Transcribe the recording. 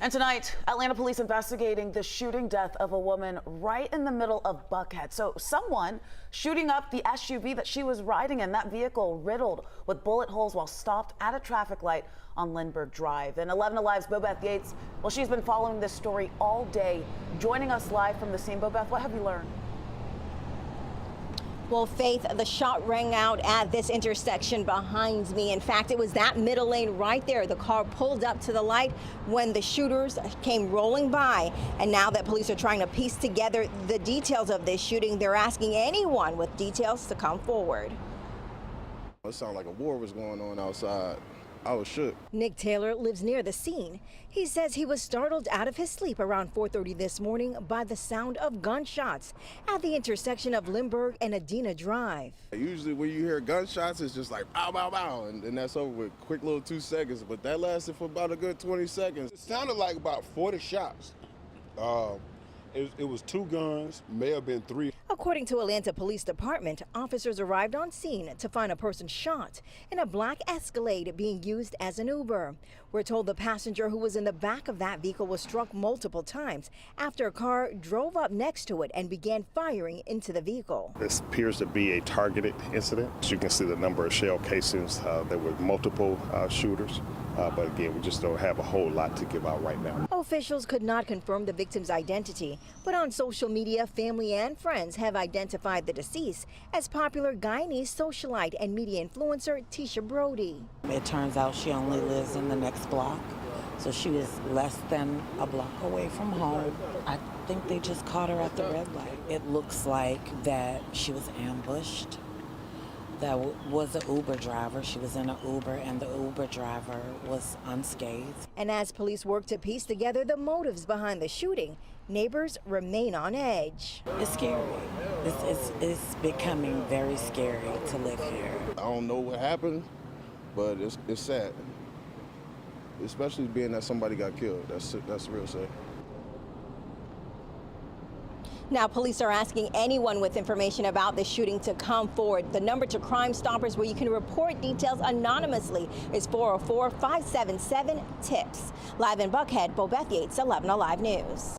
And tonight, Atlanta police investigating the shooting death of a woman right in the middle of Buckhead. So someone shooting up the SUV that she was riding in, that vehicle riddled with bullet holes while stopped at a traffic light on Lindbergh Drive. And 11 Alive's Bobeth Yates, well, she's been following this story all day, joining us live from the scene. Bobeth, what have you learned? Well, Faith, the shot rang out at this intersection behind me. In fact, it was that middle lane right there. The car pulled up to the light when the shooters came rolling by. And now that police are trying to piece together the details of this shooting, they're asking anyone with details to come forward. It sounded like a war was going on outside. I was shook. Nick Taylor lives near the scene. He says he was startled out of his sleep around 4:30 this morning by the sound of gunshots at the intersection of Lindbergh and Adena Drive. Usually when you hear gunshots, it's just like bow, bow, bow, and that's over with quick little 2 seconds. But that lasted for about a good 20 seconds. It sounded like about 40 shots. It was 2 guns, may have been 3. According to Atlanta Police Department, officers arrived on scene to find a person shot in a black Escalade being used as an Uber. We're told the passenger who was in the back of that vehicle was struck multiple times after a car drove up next to it and began firing into the vehicle. This appears to be a targeted incident. As you can see the number of shell casings. There were multiple shooters, but again, we just don't have a whole lot to give out right now. Officials could not confirm the victim's identity, but on social media, family and friends have identified the deceased as popular Guyanese socialite and media influencer Tisha Brody. It turns out she only lives in the next block, so she was less than a block away from home. I think they just caught her at the red light. It looks like that she was ambushed. That was an Uber driver. She was in an Uber, and the Uber driver was unscathed. And as police work to piece together the motives behind the shooting, neighbors remain on edge. It's scary. It's becoming very scary to live here. I don't know what happened, but it's sad. Especially being that somebody got killed. That's real sad. Now, police are asking anyone with information about this shooting to come forward. The number to Crime Stoppers where you can report details anonymously is 404-577-TIPS. Live in Buckhead, Bobeth Yates, 11 Alive News.